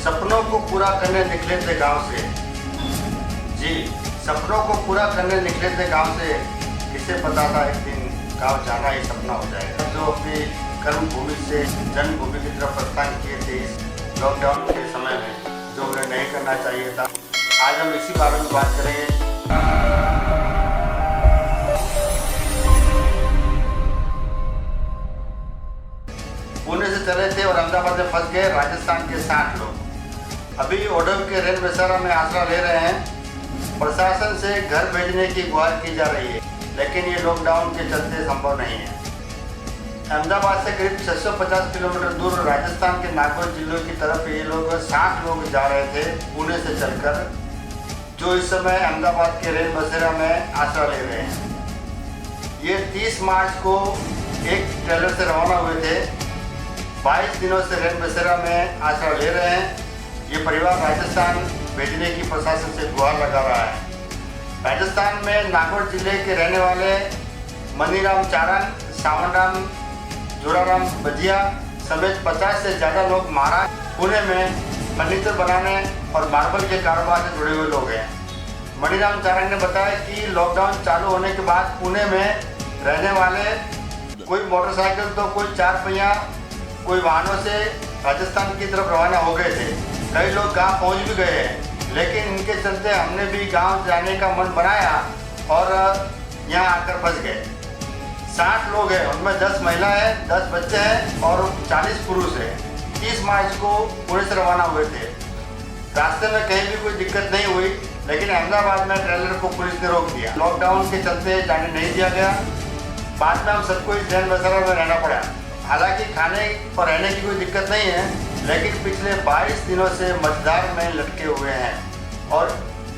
सपनों को पूरा करने निकले थे गांव से। जी, सपनों को पूरा करने निकले थे गांव से। किसे पता था एक दिन गांव जाना ही सपना हो जाएगा। जो अपनी कर्म भूमि से जन्मभूमि की तरफ प्रस्थान किए थे इस लॉकडाउन के समय में, जो उन्हें नहीं करना चाहिए था, आज हम इसी बारे में बात करेंगे। पुणे से चले थे और अहमदाबाद में फंस गए राजस्थान के 60 लोग। अभी ओडव के रेल बसेरा में आसरा ले रहे हैं। प्रशासन से घर भेजने की गुहार की जा रही है, लेकिन ये लॉकडाउन के चलते संभव नहीं है। अहमदाबाद से करीब 650 किलोमीटर दूर राजस्थान के नागौर जिलों की तरफ ये लोग 60 लोग जा रहे थे पुणे से चलकर, जो इस समय अहमदाबाद के रेल बसेरा में आसरा ले रहे हैं। ये 30 मार्च को एक ट्रेलर से रवाना हुए थे। 22 दिनों से रेल बसेरा में आसरा ले रहे हैं। ये परिवार राजस्थान भेजने की प्रशासन से गुहार लगा रहा है। राजस्थान में नागौर जिले के रहने वाले मनीराम चारण, सावनराम, जोराराम बजिया समेत 50 से ज़्यादा लोग महाराष्ट्र पुणे में फर्नीचर बनाने और मार्बल के कारोबार से जुड़े हुए लोग हैं। मनीराम चारण ने बताया कि लॉकडाउन चालू होने के बाद पुणे में रहने वाले कोई मोटरसाइकिल तो कोई 4 पहिया कोई वाहनों से राजस्थान की तरफ रवाना हो गए थे। कई लोग गांव पहुंच भी गए हैं, लेकिन इनके चलते हमने भी गांव जाने का मन बनाया और यहां आकर फंस गए। 60 लोग हैं, उनमें 10 महिला हैं, 10 बच्चे हैं और 40 पुरुष हैं। 30 मार्च को पुणे से रवाना हुए थे। रास्ते में कहीं भी कोई दिक्कत नहीं हुई, लेकिन अहमदाबाद में ट्रेलर को पुलिस ने रोक दिया। लॉकडाउन के चलते जाने नहीं दिया गया। बाद में हम सबको इस रेल बसेरा में रहना पड़ा। हालांकि खाने और रहने की कोई दिक्कत नहीं है, लेकिन पिछले 22 दिनों से मझधार में लटके हुए हैं। और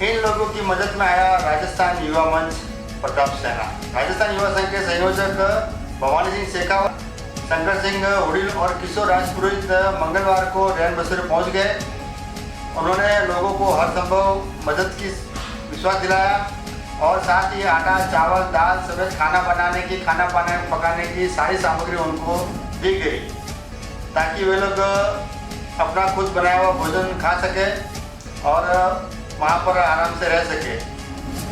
इन लोगों की मदद में आया राजस्थान युवा मंच प्रताप सेना। राजस्थान युवा संघ के संयोजक भवानी सिंह शेखावत, शंकर सिंह हुडिल और किशोर राजपुरोहित मंगलवार को रेल बसेरे पहुंच गए। उन्होंने लोगों को हर संभव मदद की विश्वास दिलाया और साथ ही आटा, चावल, दाल समेत खाना पकाने की सारी सामग्री उनको दी गई, ताकि वे लोग अपना खुद बनाया हुआ भोजन खा सके और वहाँ पर आराम से रह सके।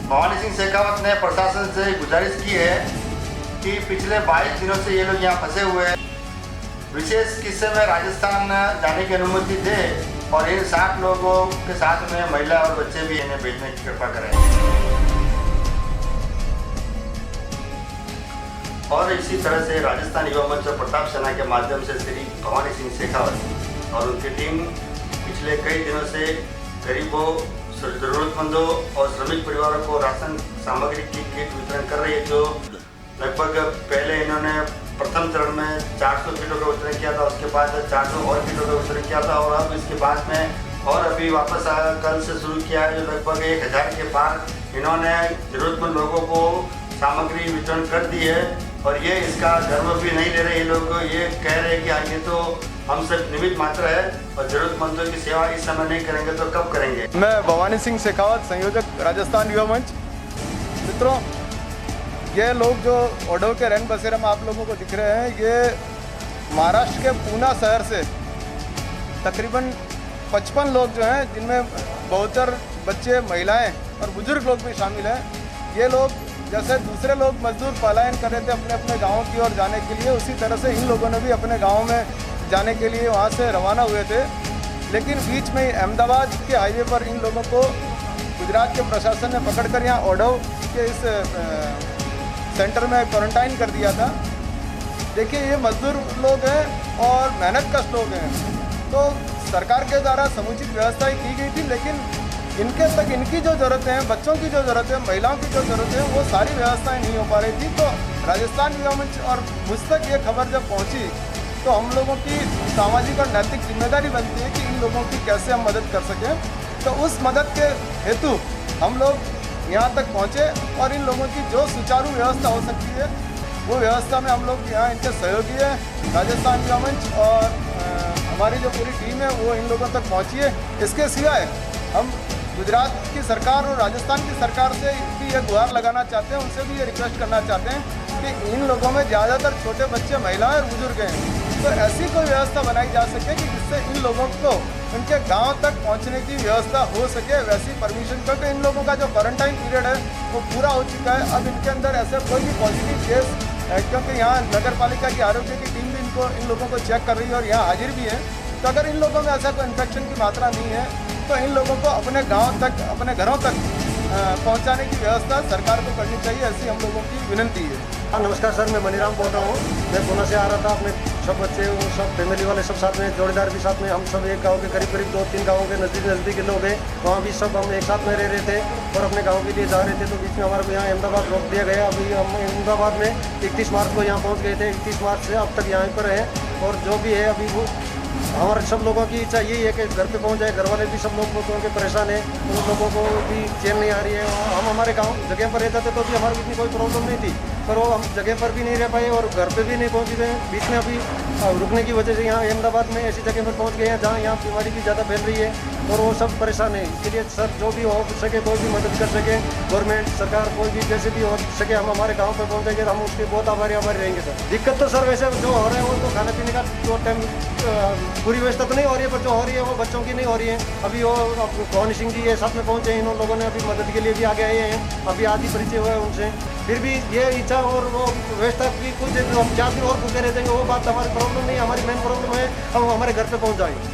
भवानी सिंह शेखावत ने प्रशासन से गुजारिश की है कि पिछले 22 दिनों से ये लोग यहाँ फंसे हुए हैं, विशेष किस्से में राजस्थान जाने की अनुमति दे और इन 60 लोगों के साथ में महिला और बच्चे भी इन्हें भेजने की कृपा करें। और इसी तरह से राजस्थान युवा मंच और प्रताप सेना के माध्यम से श्री भवानी सिंह शेखावत और उनकी टीम पिछले कई दिनों से गरीबों, जरूरतमंदों और श्रमिक परिवारों को राशन सामग्री की किट वितरण कर रही है। जो लगभग पहले इन्होंने प्रथम चरण में 400 किलो का वितरण किया था, उसके बाद 400 और किलो का वितरण किया था और अब इसके बाद में और अभी वापस कल से शुरू किया है, जो लगभग 1000 के पार इन्होंने जरूरतमंद लोगों को सामग्री वितरण कर दी है। और ये इसका गर्व भी नहीं ले रहे ये लोग, ये कह रहे हैं कि हाँ, ये तो हम सब निमित्त मात्र है और जरूरतमंदों की सेवा इस समय नहीं करेंगे तो कब करेंगे। मैं भवानी सिंह शेखावत, संयोजक राजस्थान युवा मंच। मित्रों, ये लोग जो ओडव के रेल बसेरा में आप लोगों को दिख रहे हैं, ये महाराष्ट्र के पूना शहर से तकरीबन 55 लोग जो हैं, जिनमें बहुतर बच्चे, महिलाएं और बुजुर्ग लोग भी शामिल हैं। ये लोग जैसे दूसरे लोग मजदूर पलायन कर रहे थे अपने अपने गाँव की ओर जाने के लिए, उसी तरह से इन लोगों ने भी अपने गाँव में जाने के लिए वहाँ से रवाना हुए थे। लेकिन बीच में अहमदाबाद के हाईवे पर इन लोगों को गुजरात के प्रशासन ने पकड़कर यहाँ ओडव के इस सेंटर में क्वारंटाइन कर दिया था। देखिए, ये मजदूर लोग हैं और मेहनत कश लोग हैं, तो सरकार के द्वारा समुचित व्यवस्थाएं की गई थी, लेकिन इनके तक इनकी जो ज़रूरतें हैं, बच्चों की जो ज़रूरत है, महिलाओं की जो ज़रूरत है, वो सारी व्यवस्थाएं नहीं हो पा रही थी। तो राजस्थान युवा मंच और मुझ तक ये खबर जब पहुंची, तो हम लोगों की सामाजिक और नैतिक जिम्मेदारी बनती है कि इन लोगों की कैसे हम मदद कर सकें। तो उस मदद के हेतु हम लोग यहाँ तक पहुँचे और इन लोगों की जो सुचारू व्यवस्था हो सकती है, वो व्यवस्था में हम लोग यहाँ इनके सहयोगी है। राजस्थान युवा मंच और हमारी जो पूरी टीम है वो इन लोगों तक पहुँची है। इसके सिवाय हम गुजरात की सरकार और राजस्थान की सरकार से भी ये गुहार लगाना चाहते हैं, उनसे भी ये रिक्वेस्ट करना चाहते हैं कि इन लोगों में ज़्यादातर छोटे बच्चे, महिलाएं और बुजुर्ग हैं, तो ऐसी कोई व्यवस्था बनाई जा सके कि जिससे इन लोगों को उनके गांव तक पहुंचने की व्यवस्था हो सके वैसी परमिशन, क्योंकि इन लोगों का जो क्वारंटाइन पीरियड है वो पूरा हो चुका है। अब इनके अंदर ऐसा कोई भी पॉजिटिव केस, क्योंकि यहाँ नगर पालिका की आरोग्य की टीम भी इन लोगों को चेक कर रही है और यहाँ हाजिर भी है, तो अगर इन लोगों में ऐसा कोई इन्फेक्शन की मात्रा नहीं है तो इन लोगों को अपने गाँव तक, अपने घरों तक पहुंचाने की व्यवस्था सरकार को करनी चाहिए, ऐसी हम लोगों की विनंती है। हाँ नमस्कार सर, मैं मनीराम बोल रहा हूँ। मैं पुणे से आ रहा था, अपने सब बच्चे वो सब फैमिली वाले सब साथ में, जोड़ीदार भी साथ में, हम सब एक गांव के करीब 2-3 गाँवों के नज़दीक के लोग हैं। वहाँ भी सब हम एक साथ में रह रहे थे और अपने गाँव के लिए जा रहे थे, तो बीच में हमारे को यहाँ अहमदाबाद रोक दिया गया। अभी हम अहमदाबाद में 31 मार्च को यहाँ पहुँच गए थे। 31 मार्च से अब तक यहाँ पर है और जो भी है अभी वो हमारे सब लोगों की इच्छा यही है कि घर पे पहुंच जाए। घर वाले भी सब लोग क्योंकि परेशान है, उन लोगों को भी चैन नहीं आ रही है। हम हमारे गांव जगह पर रहते थे तो भी हमारी इतनी कोई प्रॉब्लम नहीं थी, पर वो हम जगह पर भी नहीं रह पाए और घर पे भी नहीं पहुंच गए। बीच में अभी रुकने की वजह से यहाँ अहमदाबाद में ऐसी जगह पर पहुँच गए हैं जहाँ यहाँ बीमारी भी ज़्यादा फैल रही है और वो सब परेशान है। इसके लिए सर जो भी हो सके, कोई भी मदद कर सके, गवर्नमेंट सरकार कोई भी जैसे भी हो सके, हम हमारे गाँव पर पहुँचेंगे, हम उसके बहुत आभारी रहेंगे सर। दिक्कत तो सर वैसे जो हो रहा है वो तो खाने पीने का जो टाइम पूरी व्यवस्था तो नहीं हो रही है, पर जो हो रही है वो बच्चों की नहीं हो रही है। अभी वो भवानी सिंह जी ये साथ में पहुँचे, इन लोगों ने अभी मदद के लिए भी आगे आए हैं, अभी आज ही परिचय हुआ है उनसे। फिर भी ये इच्छा और वो व्यवस्था भी कुछ हम 4 दिन और भूखे रह जाएंगे, वो बात हमारी प्रॉब्लम नहीं है। हमारी मेन प्रॉब्लम है हम हमारे घर पे पहुँच जाएँ।